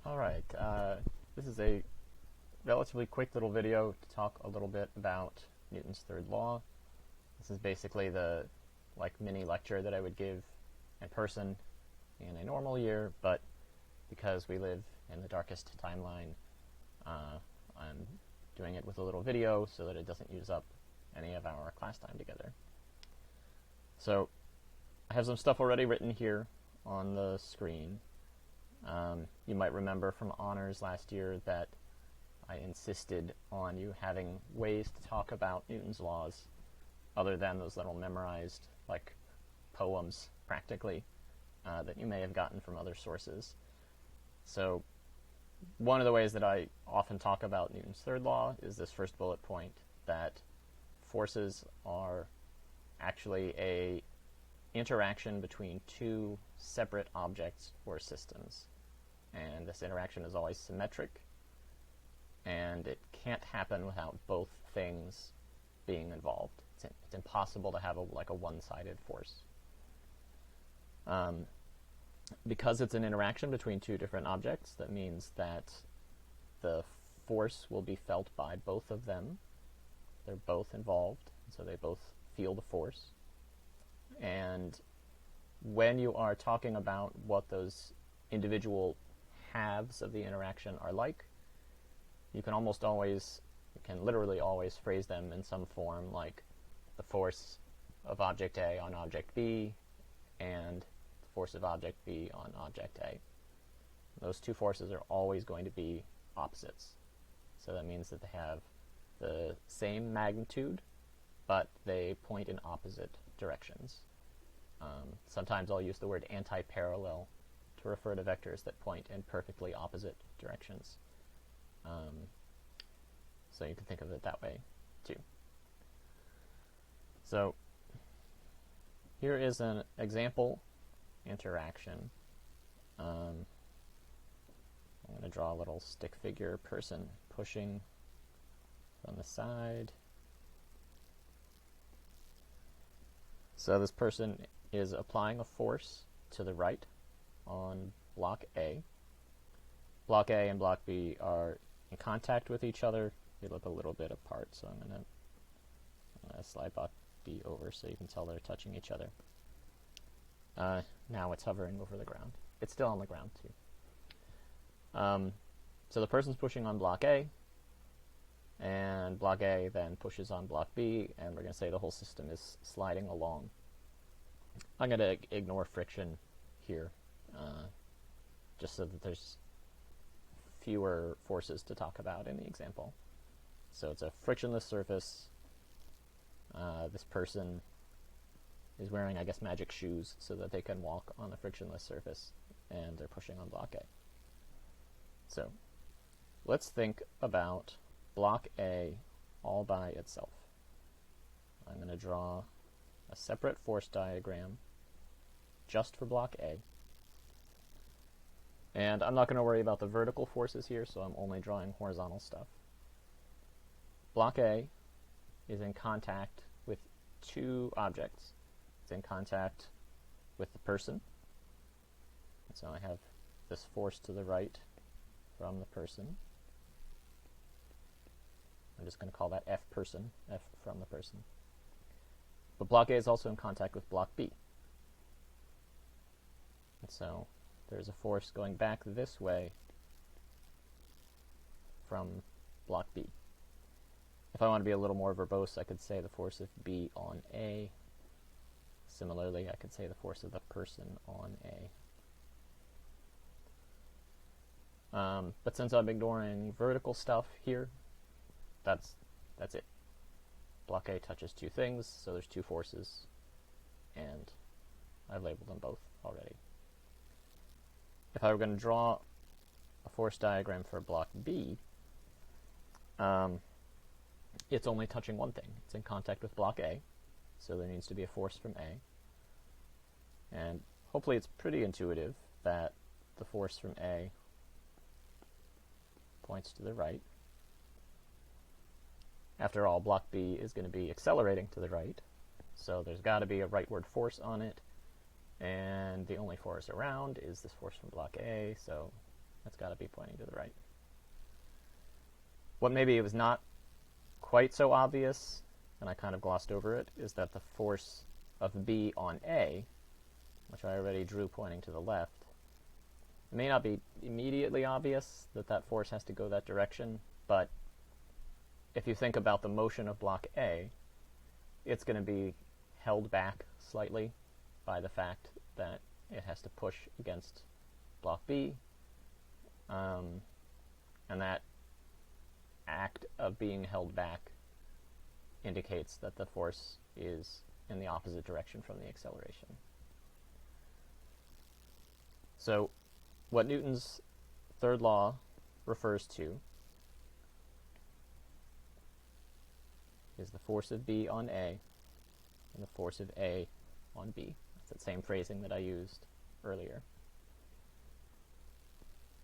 Alright, this is a relatively quick little video to talk a little bit about Newton's third law. This is basically the mini lecture that I would give in person in a normal year, but because we live in the darkest timeline, I'm doing it with a little video so that it doesn't use up any of our class time together. So I have some stuff already written here on the screen. You might remember from honors last year that I insisted on you having ways to talk about Newton's laws other than those little memorized poems practically that you may have gotten from other sources. So one of the ways that I often talk about Newton's third law is this first bullet point, that forces are actually a interaction between two separate objects or systems. And this interaction is always symmetric, and it can't happen without both things being involved. It's impossible to have a one-sided force. Because it's an interaction between two different objects, that means that the force will be felt by both of them. They're both involved, so they both feel the force. And when you are talking about what those individual halves of the interaction are like, you can literally always phrase them in some form like the force of object A on object B and the force of object B on object A. Those two forces are always going to be opposites. So that means that they have the same magnitude, but they point in opposite directions. Sometimes I'll use the word anti-parallel to refer to vectors that point in perfectly opposite directions. So you can think of it that way too. So here is an example interaction. I'm going to draw a little stick figure person pushing from the side. So this person is applying a force to the right on block A. Block A and block B are in contact with each other. They look a little bit apart, so I'm going to slide block B over so you can tell they're touching each other. Now it's hovering over the ground. It's still on the ground too. So the person's pushing on block A, and block A then pushes on block B, and we're going to say the whole system is sliding along. I'm going to ignore friction here, just so that there's fewer forces to talk about in the example. So it's a frictionless surface. This person is wearing, I guess, magic shoes so that they can walk on the frictionless surface, and they're pushing on block A. So let's think about block A all by itself. I'm going to draw a separate force diagram just for block A. And I'm not going to worry about the vertical forces here, so I'm only drawing horizontal stuff. Block A is in contact with two objects. It's in contact with the person. And so I have this force to the right from the person. I'm just going to call that F person, F from the person. But block A is also in contact with block B. And so there's a force going back this way from block B. If I want to be a little more verbose, I could say the force of B on A. Similarly, I could say the force of the person on A. But since I'm ignoring vertical stuff here, that's it. Block A touches two things, so there's two forces, and I've labeled them both already. If I were going to draw a force diagram for block B, it's only touching one thing. It's in contact with block A, so there needs to be a force from A. And hopefully it's pretty intuitive that the force from A points to the right. After all, block B is going to be accelerating to the right, so there's got to be a rightward force on it, and the only force around is this force from block A, so That's got to be pointing to the right. What maybe it was not quite so obvious, and I kind of glossed over it, is that the force of B on A, which I already drew pointing to the left, it may not be immediately obvious that that force has to go that direction, but if you think about the motion of block A, it's going to be held back slightly by the fact that it has to push against block B, and that act of being held back indicates that the force is in the opposite direction from the acceleration. So what Newton's third law refers to is the force of B on A and the force of A on B. That's that same phrasing that I used earlier.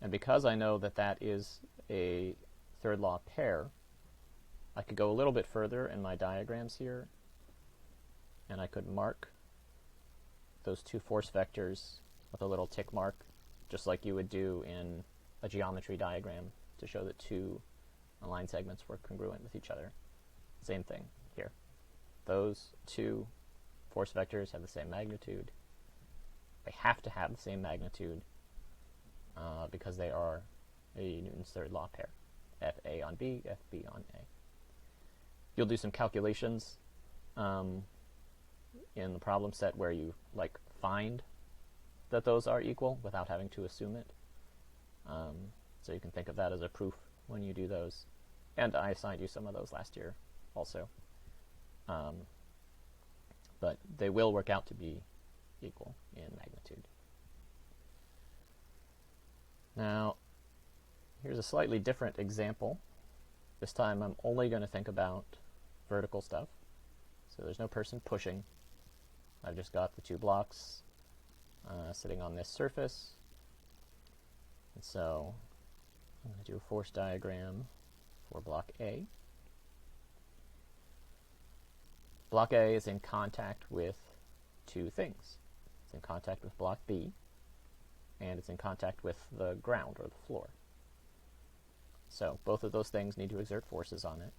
And because I know that that is a third law pair, I could go a little bit further in my diagrams here, and I could mark those two force vectors with a little tick mark, just like you would do in a geometry diagram to show that two line segments were congruent with each other. Same thing here. Those two force vectors have the same magnitude. They have to have the same magnitude because they are a Newton's third law pair. Fa on B, Fb on A. You'll do some calculations in the problem set where you find that those are equal without having to assume it. So you can think of that as a proof when you do those. And I assigned you some of those last year also. But they will work out to be equal in magnitude. Now, here's a slightly different example. This time I'm only going to think about vertical stuff. So there's no person pushing. I've just got the two blocks sitting on this surface. And so I'm going to do a force diagram for block A. Block A is in contact with two things. It's in contact with block B, and it's in contact with the ground or the floor. So both of those things need to exert forces on it.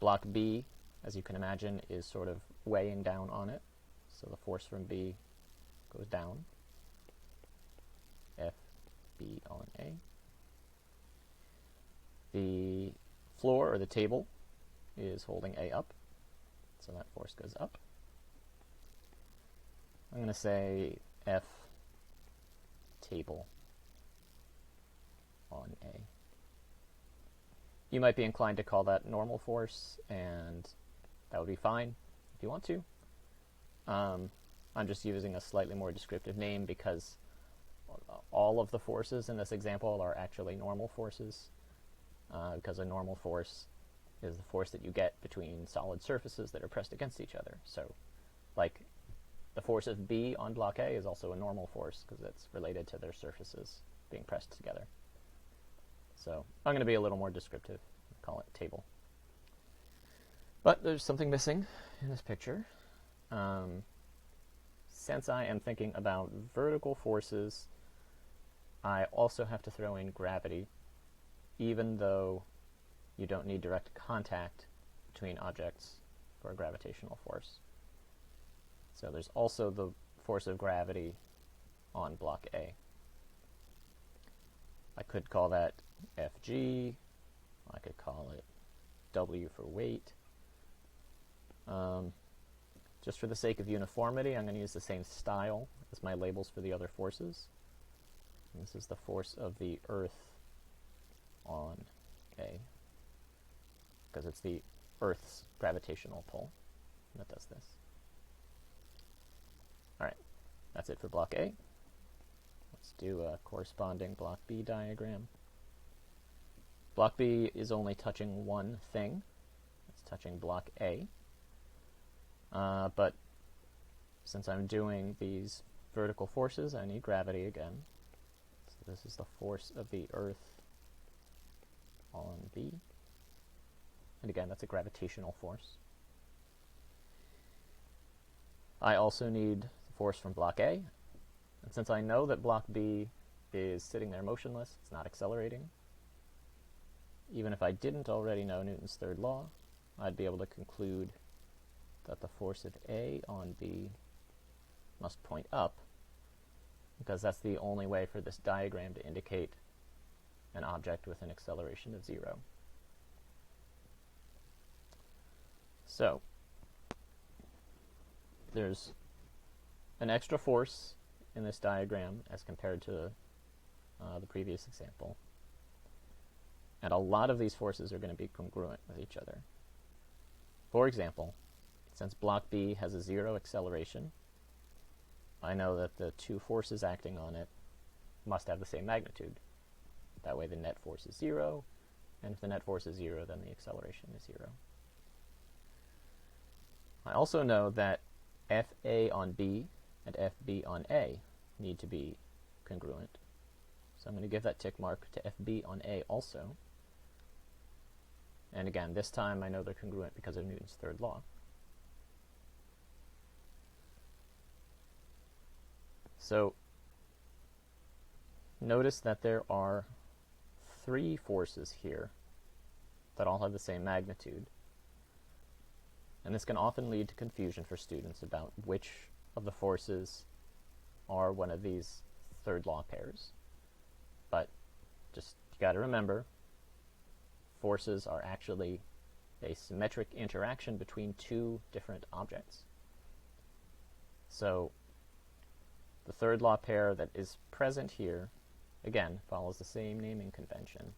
Block B, as you can imagine, is sort of weighing down on it. So the force from B goes down. Fb on A. The floor or the table is holding A up. So that force goes up. I'm going to say F table on A. You might be inclined to call that normal force, and that would be fine if you want to. I'm just using a slightly more descriptive name because all of the forces in this example are actually normal forces, because a normal force is the force that you get between solid surfaces that are pressed against each other. So, the force of B on block A is also a normal force because it's related to their surfaces being pressed together. So I'm going to be a little more descriptive, call it table. But there's something missing in this picture. Since I am thinking about vertical forces, I also have to throw in gravity, even though you don't need direct contact between objects for a gravitational force. So there's also the force of gravity on block A. I could call that Fg. I could call it W for weight. Just for the sake of uniformity, I'm going to use the same style as my labels for the other forces. And this is the force of the Earth on A, because it's the Earth's gravitational pull that does this. Alright, that's it for block A. Let's do a corresponding block B diagram. Block B is only touching one thing. It's touching block A. But since I'm doing these vertical forces, I need gravity again. So this is the force of the Earth on B. And again, that's a gravitational force. I also need the force from block A. And since I know that block B is sitting there motionless, it's not accelerating. Even if I didn't already know Newton's third law, I'd be able to conclude that the force of A on B must point up, because that's the only way for this diagram to indicate an object with an acceleration of 0. So, there's an extra force in this diagram as compared to the previous example. And a lot of these forces are going to be congruent with each other. For example, since block B has a 0 acceleration, I know that the two forces acting on it must have the same magnitude. That way the net force is 0, and if the net force is 0, then the acceleration is 0. I also know that FA on B and FB on A need to be congruent. So I'm going to give that tick mark to FB on A also. And again, this time I know they're congruent because of Newton's third law. So notice that there are 3 forces here that all have the same magnitude. And this can often lead to confusion for students about which of the forces are one of these third law pairs. But just, you got to remember, forces are actually a symmetric interaction between two different objects. So the third law pair that is present here, again, follows the same naming convention.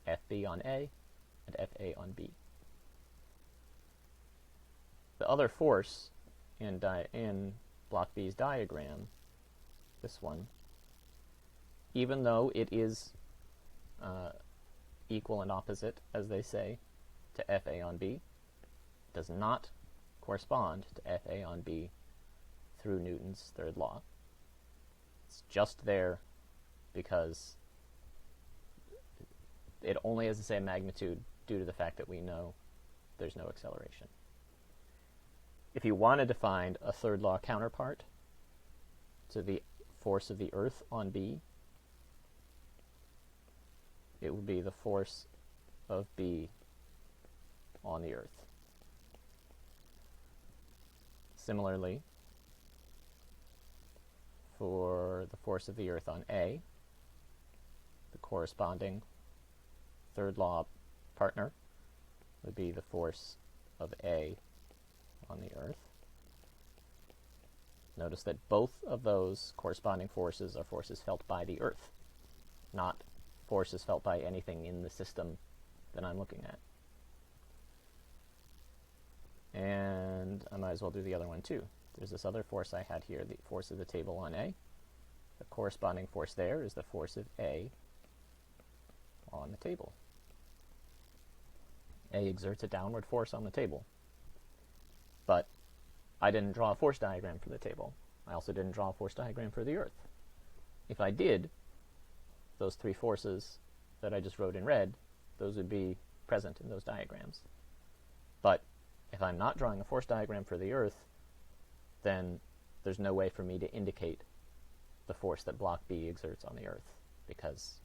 FB on A and FA on B. The other force in block B's diagram, this one, even though it is equal and opposite, as they say, to FA on B, does not correspond to FA on B through Newton's third law. It's just there because it only has the same magnitude due to the fact that we know there's no acceleration. If you wanted to find a third law counterpart to the force of the Earth on B, it would be the force of B on the Earth. Similarly, for the force of the Earth on A, the corresponding third law partner would be the force of A on the Earth. Notice that both of those corresponding forces are forces felt by the Earth, not forces felt by anything in the system that I'm looking at. And I might as well do the other one too. There's this other force I had here, the force of the table on A. The corresponding force there is the force of A on the table. A exerts a downward force on the table. But I didn't draw a force diagram for the table. I also didn't draw a force diagram for the Earth. If I did, those 3 forces that I just wrote in red, those would be present in those diagrams. But if I'm not drawing a force diagram for the Earth, then there's no way for me to indicate the force that block B exerts on the Earth, because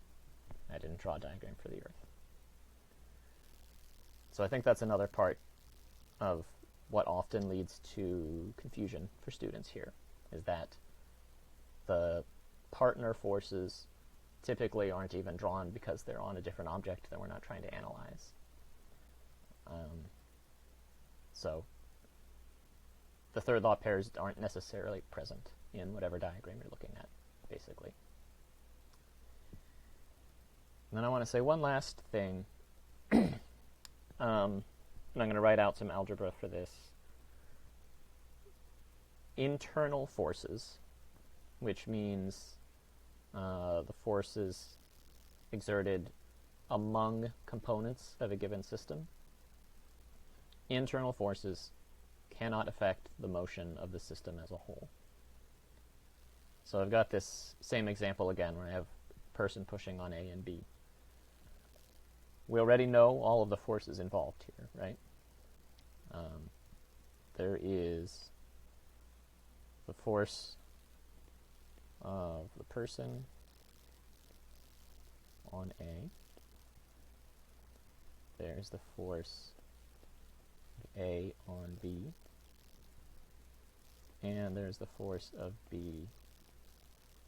I didn't draw a diagram for the Earth. So I think that's another part of what often leads to confusion for students here, is that the partner forces typically aren't even drawn because they're on a different object that we're not trying to analyze. So the third law pairs aren't necessarily present in whatever diagram you're looking at, basically. And then I want to say one last thing. And I'm going to write out some algebra for this. Internal forces, which means the forces exerted among components of a given system. Internal forces cannot affect the motion of the system as a whole. So I've got this same example again where I have a person pushing on A and B. We already know all of the forces involved here, right? There is the force of the person on A. There's the force of A on B. And there's the force of B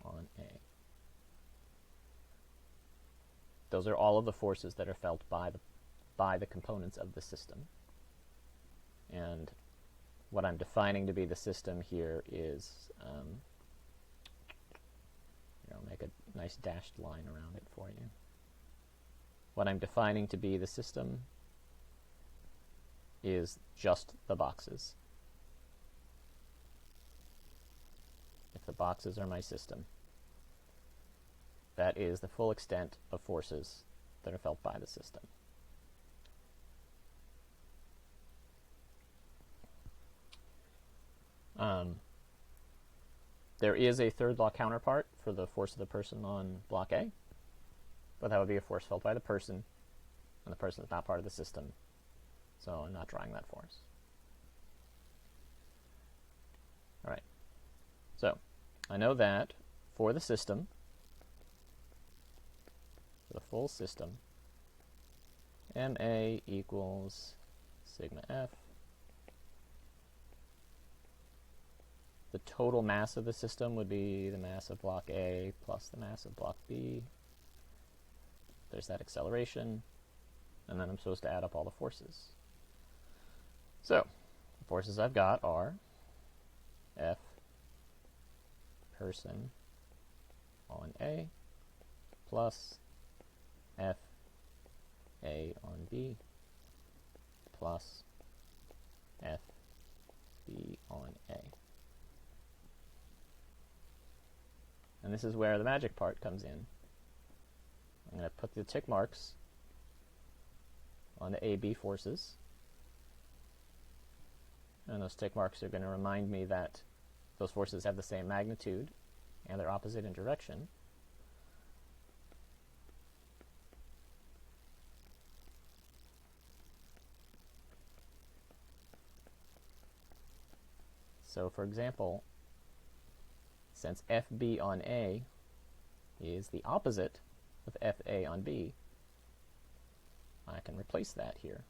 on A. Those are all of the forces that are felt by the components of the system. And what I'm defining to be the system here is, I'll make a nice dashed line around it for you. What I'm defining to be the system is just the boxes. If the boxes are my system, that is the full extent of forces that are felt by the system. There is a third law counterpart for the force of the person on block A, but that would be a force felt by the person, and the person is not part of the system, so I'm not drawing that force. All right, so I know that for the system, for the full system, MA equals sigma F. The total mass of the system would be the mass of block A plus the mass of block B. There's that acceleration, and then I'm supposed to add up all the forces. So, the forces I've got are F person on A plus F A on B plus F B on A. And this is where the magic part comes in. I'm going to put the tick marks on the AB forces. And those tick marks are going to remind me that those forces have the same magnitude and they're opposite in direction. So, for example, since FB on A is the opposite of FA on B, I can replace that here.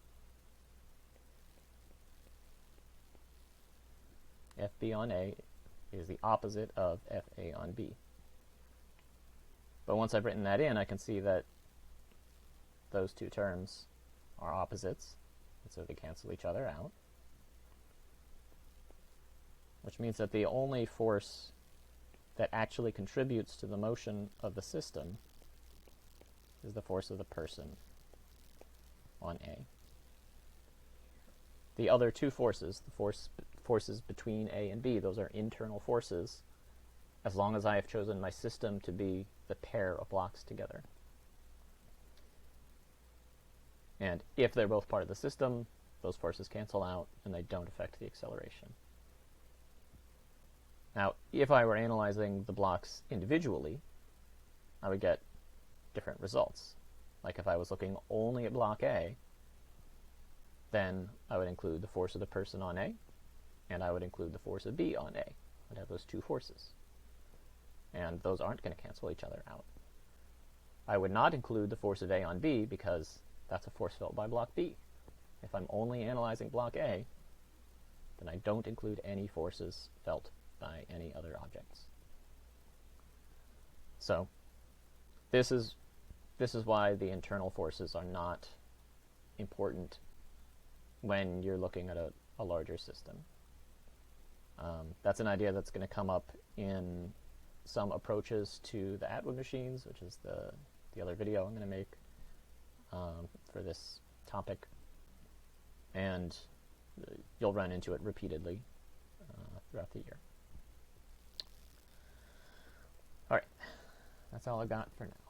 FB on A is the opposite of FA on B. But once I've written that in, I can see that those two terms are opposites, and so they cancel each other out. Which means that the only force that actually contributes to the motion of the system is the force of the person on A. The other two forces, the forces between A and B, those are internal forces, as long as I have chosen my system to be the pair of blocks together. And if they're both part of the system, those forces cancel out and they don't affect the acceleration. Now, if I were analyzing the blocks individually, I would get different results. Like if I was looking only at block A, then I would include the force of the person on A, and I would include the force of B on A. I'd have those two forces. And those aren't going to cancel each other out. I would not include the force of A on B because that's a force felt by block B. If I'm only analyzing block A, then I don't include any forces felt by any other objects. So this is why the internal forces are not important when you're looking at a larger system. That's an idea that's going to come up in some approaches to the Atwood machines, which is the other video I'm going to make for this topic. And you'll run into it repeatedly throughout the year. All right, that's all I've got for now.